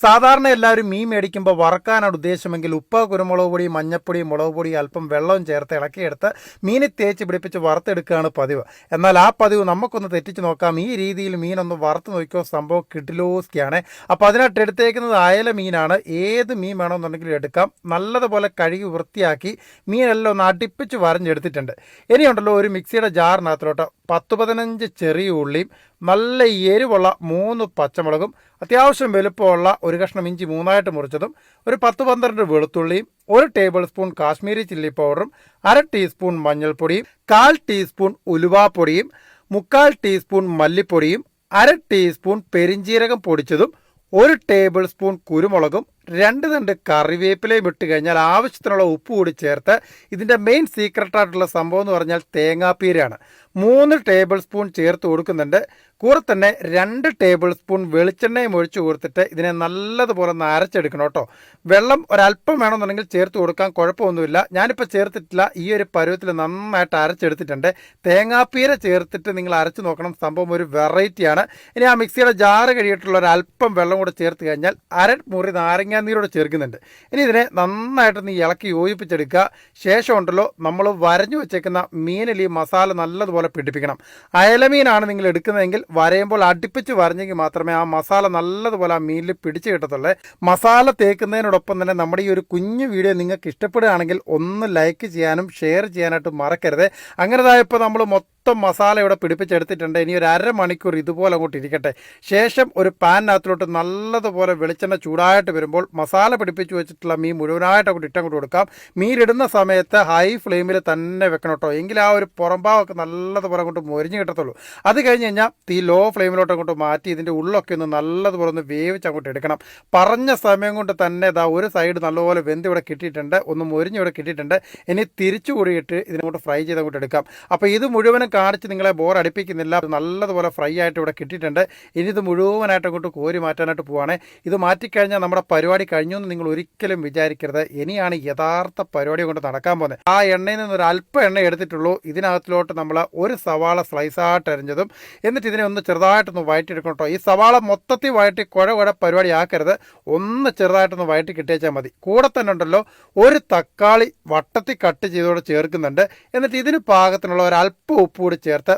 സാധാരണ എല്ലാവരും മീൻ മേടിക്കുമ്പോൾ വറക്കാനാണ് ഉദ്ദേശമെങ്കിൽ ഉപ്പ്, കുരുമുളക് പൊടി, മഞ്ഞപ്പൊടി, മുളക് പൊടി, അല്പം വെള്ളവും ചേർത്ത് ഇളക്കിയെടുത്ത് മീനിൽ തേച്ച് പിടിപ്പിച്ച് വറുത്തെടുക്കുകയാണ് പതിവ്. എന്നാൽ ആ പതിവ് നമുക്കൊന്ന് തെറ്റിച്ച് നോക്കാം. ഈ രീതിയിൽ മീനൊന്ന് വറുത്ത് നോക്കിയോ, സംഭവം കിഡിലോസ്കിയാണ്. അപ്പോൾ അതിനായിട്ട് എടുത്തേക്കുന്നത് അയല മീനാണ്. ഏത് മീൻ വേണമെന്നുണ്ടെങ്കിലും എടുക്കാം. നല്ലതുപോലെ കഴുകി വൃത്തിയാക്കി മീനെല്ലാം ഒന്ന് അടുപ്പിച്ച് വരഞ്ഞെടുത്തിട്ടുണ്ട്. ഇനിയുണ്ടല്ലോ, ഒരു മിക്സിയുടെ ജാറിനകത്തോട്ട് 10-15 ചെറിയ ഉള്ളിയും നല്ല എരിവുള്ള 3 പച്ചമുളകും അത്യാവശ്യം വലുപ്പമുള്ള ഒരു കഷ്ണം ഇഞ്ചി 3ആയിട്ട് മുറിച്ചതും ഒരു 10-12 വെളുത്തുള്ളിയും 1 ടേബിൾ സ്പൂൺ കാശ്മീരി ചില്ലി പൗഡറും 1/2 ടീസ്പൂൺ മഞ്ഞൾപ്പൊടിയും 1/4 ടീസ്പൂൺ ഉലുവാപ്പൊടിയും 3/4 ടീസ്പൂൺ മല്ലിപ്പൊടിയും 1/2 ടീസ്പൂൺ പെരിഞ്ജീരകം പൊടിച്ചതും 1 ടേബിൾ സ്പൂൺ കുരുമുളകും 2 തണ്ട് കറിവേപ്പിലയും ഇട്ട് കഴിഞ്ഞാൽ ആവശ്യത്തിനുള്ള ഉപ്പ് കൂടി ചേർത്ത് ഇതിൻ്റെ മെയിൻ സീക്രട്ടായിട്ടുള്ള സംഭവം എന്ന് പറഞ്ഞാൽ തേങ്ങാപ്പീരയാണ്. 3 ടേബിൾ സ്പൂൺ ചേർത്ത് കൊടുക്കുന്നുണ്ട്. കൂടെ തന്നെ 2 ടേബിൾ സ്പൂൺ വെളിച്ചെണ്ണയും ഒഴിച്ചു കൊടുത്തിട്ട് ഇതിനെ നല്ലതുപോലെ ഒന്ന് അരച്ചെടുക്കണം കേട്ടോ. വെള്ളം ഒരല്പം വേണമെന്നുണ്ടെങ്കിൽ ചേർത്ത് കൊടുക്കാം, കുഴപ്പമൊന്നുമില്ല. ഞാനിപ്പോൾ ചേർത്തിട്ടില്ല. ഈ ഒരു പരുവത്തിൽ നന്നായിട്ട് അരച്ചെടുത്തിട്ടുണ്ട്. തേങ്ങാപ്പീര ചേർത്തിട്ട് നിങ്ങൾ അരച്ച് നോക്കണം, സംഭവം ഒരു വെറൈറ്റിയാണ്. ഇനി ആ മിക്സിയുടെ ജാറ് കഴിയിട്ടുള്ള ഒരല്പം വെള്ളം കൂടെ ചേർത്ത് കഴിഞ്ഞാൽ 1/2 മുറി നാരങ്ങാനീരോടെ ചേർക്കുന്നുണ്ട്. ഇനി ഇതിനെ നന്നായിട്ട് ഇളക്കി യോജിപ്പിച്ചെടുക്കുക. ശേഷം ഉണ്ടല്ലോ, നമ്മൾ വരഞ്ഞു വെച്ചേക്കുന്ന മീനിൽ ഈ മസാല നല്ലതുപോലെ പിടിപ്പിക്കണം. അയലമീനാണ് നിങ്ങൾ എടുക്കുന്നതെങ്കിൽ വരയുമ്പോൾ അടുപ്പിച്ച് വരഞ്ഞെങ്കിൽ മാത്രമേ ആ മസാല നല്ലതുപോലെ ആ മീനിൽ പിടിച്ച് കിട്ടത്തുള്ളൂ. മസാല തേക്കുന്നതിനോടൊപ്പം തന്നെ നമ്മുടെ ഈ ഒരു കുഞ്ഞു വീഡിയോ നിങ്ങൾക്ക് ഇഷ്ടപ്പെടുകയാണെങ്കിൽ ഒന്ന് ലൈക്ക് ചെയ്യാനും ഷെയർ ചെയ്യാനായിട്ട് മറക്കരുത്. അങ്ങനെതായപ്പോൾ നമ്മൾ മൊത്തം മസാല ഇവിടെ പിടിപ്പിച്ചെടുത്തിട്ടുണ്ട്. ഇനി ഒരു 1/2 മണിക്കൂർ ഇതുപോലെ അങ്ങോട്ട് ഇരിക്കട്ടെ. ശേഷം ഒരു പാനിനകത്തോട്ട് നല്ലതുപോലെ വെളിച്ചെണ്ണ ചൂടായിട്ട് വരുമ്പോൾ മസാല പിടിപ്പിച്ച് വെച്ചിട്ടുള്ള മീൻ മുഴുവനായിട്ട് അങ്ങോട്ട് ഇട്ടങ്ങോട്ട് കൊടുക്കാം. മീനിടുന്ന സമയത്ത് ഹൈ ഫ്ലെയിമിൽ തന്നെ വെക്കണം കേട്ടോ, എങ്കിൽ ആ ഒരു പുറംഭാവമൊക്കെ നല്ലതുപോലെ അങ്ങോട്ട് മൊരിഞ്ഞ് കിട്ടത്തുള്ളൂ. അത് കഴിഞ്ഞ് കഴിഞ്ഞാൽ തീ ലോ ഫ്ലെയിമിലോട്ട് അങ്ങോട്ട് മാറ്റി ഇതിൻ്റെ ഉള്ളൊക്കെ ഒന്ന് നല്ലതുപോലെ ഒന്ന് വേവിച്ച് അങ്ങോട്ട് എടുക്കണം. പറഞ്ഞ സമയം കൊണ്ട് തന്നെ ഇതാ ഒരു സൈഡ് നല്ലപോലെ വെന്ത് ഇവിടെ കിട്ടിയിട്ടുണ്ട്, ഒന്ന് മൊരിഞ്ഞ് ഇവിടെ കിട്ടിയിട്ടുണ്ട്. ഇനി തിരിച്ചു കൂടിയിട്ട് ഇതിനങ്ങോട്ട് ഫ്രൈ ചെയ്ത് അങ്ങോട്ട് എടുക്കാം. അപ്പോൾ ഇത് മുഴുവനും കാണിച്ച് നിങ്ങളെ ബോർ അടിപ്പിക്കുന്നില്ല. നല്ലതുപോലെ ഫ്രൈ ആയിട്ട് ഇവിടെ കിട്ടിയിട്ടുണ്ട്. ഇനി ഇത് മുഴുവനായിട്ട് അങ്ങോട്ട് കോരി മാറ്റാനായിട്ട് പോവാണ്. ഇത് മാറ്റിക്കഴിഞ്ഞാൽ നമ്മുടെ പരിപാടി കഴിഞ്ഞു എന്ന് നിങ്ങൾ ഒരിക്കലും വിചാരിക്കരുത്. ഇനിയാണ് യഥാർത്ഥ പരിപാടി കൊണ്ട് നടക്കാൻ പോകുന്നത്. ആ എണ്ണയിൽ നിന്ന് ഒരു അല്പം എണ്ണ എടുത്തിട്ടുള്ളൂ. ഇതിനകത്തിലോട്ട് നമ്മൾ ഒരു സവാള സ്ലൈസായിട്ട് അരിഞ്ഞതും എന്നിട്ട് ഇതിനെ ഒന്ന് ചെറുതായിട്ടൊന്ന് വഴറ്റിയെടുക്കണം കേട്ടോ. ഈ സവാള മൊത്തത്തിൽ വഴറ്റി കുഴ പരിപാടി ആക്കരുത്. ഒന്ന് ചെറുതായിട്ടൊന്ന് വഴറ്റി കിട്ടിയേച്ചാൽ മതി. കൂടെ തന്നെ ഉണ്ടല്ലോ, ഒരു തക്കാളി വട്ടത്തിൽ കട്ട് ചെയ്തോടെ ചേർക്കുന്നുണ്ട്. എന്നിട്ട് ഇതിന് പാകത്തിനുള്ള ഒരു അല്പം ഉപ്പ് കൂടി ചേർത്ത്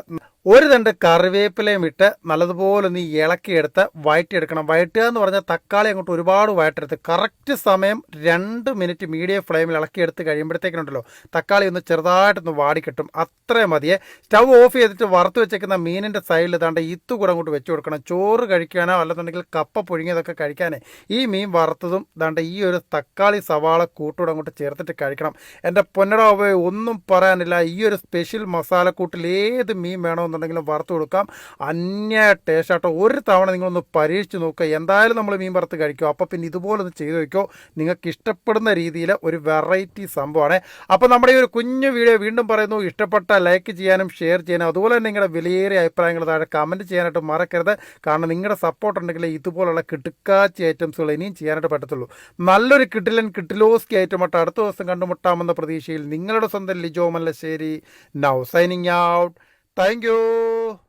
1 തണ്ട് കറിവേപ്പിലയും ഇട്ട് നല്ലതുപോലെ ഒന്ന് ഇളക്കിയെടുത്ത് വഴറ്റിയെടുക്കണം. വഴറ്റുക എന്ന് പറഞ്ഞാൽ തക്കാളി അങ്ങോട്ട് ഒരുപാട് വഴറ്റെടുത്ത് കറക്റ്റ് സമയം 2 മിനിറ്റ് മീഡിയം ഫ്ലെയിമിൽ ഇളക്കിയെടുത്ത് കഴിയുമ്പോഴത്തേക്കിനുണ്ടല്ലോ തക്കാളി ഒന്ന് ചെറുതായിട്ടൊന്ന് വാടിക്കിട്ടും. അത്രയും മതിയെ. സ്റ്റൗ ഓഫ് ചെയ്തിട്ട് വറുത്ത് വെച്ചേക്കുന്ന മീനിൻ്റെ സൈഡിൽ താണ്ട് ഇത്തുകൂടെ അങ്ങോട്ട് വെച്ച് കൊടുക്കണം. ചോറ് കഴിക്കാനോ അല്ലെന്നുണ്ടെങ്കിൽ കപ്പ പുഴുങ്ങിയതൊക്കെ കഴിക്കാനേ ഈ മീൻ വറുത്തതും താണ്ട് ഈ ഒരു തക്കാളി സവാള കൂട്ടൂടെ അങ്ങോട്ട് ചേർത്തിട്ട് കഴിക്കണം. എൻ്റെ പൊന്നടോ ഒന്നും പറയാനില്ല. ഈ ഒരു സ്പെഷ്യൽ മസാലക്കൂട്ടിൽ ഏത് മീൻ വേണമെന്ന് വറുത്ത് കൊടുക്കാം. അന്യ ടേസ്റ്റാട്ടോ. ഒരു തവണ നിങ്ങളൊന്ന് പരീക്ഷിച്ച് നോക്കുക. എന്തായാലും നമ്മൾ മീൻ വറുത്ത് കഴിക്കും. അപ്പോൾ പിന്നെ ഇതുപോലെ ഒന്ന് ചെയ്ത് വയ്ക്കോ. നിങ്ങൾക്ക് ഇഷ്ടപ്പെടുന്ന രീതിയിൽ ഒരു വെറൈറ്റി സംഭവമാണ്. അപ്പോൾ നമ്മുടെ ഈ ഒരു കുഞ്ഞു വീഡിയോ വീണ്ടും പറയുന്നു, ഇഷ്ടപ്പെട്ട ലൈക്ക് ചെയ്യാനും ഷെയർ ചെയ്യാനും അതുപോലെ തന്നെ നിങ്ങളുടെ വിലയേറിയ അഭിപ്രായങ്ങൾ താഴെ കമൻറ്റ് ചെയ്യാനായിട്ട് മറക്കരുത്. കാരണം നിങ്ങളുടെ സപ്പോർട്ട് ഉണ്ടെങ്കിൽ ഇതുപോലുള്ള കിടുക്കാച്ചി ഐറ്റംസുകൾ ഇനിയും ചെയ്യാനായിട്ട് പറ്റത്തുള്ളൂ. നല്ലൊരു കിട്ടിലോസ്കി ഐറ്റമായിട്ട് അടുത്ത ദിവസം കണ്ടുമുട്ടാമെന്ന പ്രതീക്ഷയിൽ നിങ്ങളുടെ സ്വന്തം Lijo Mallassery. Now signing out. Thank you.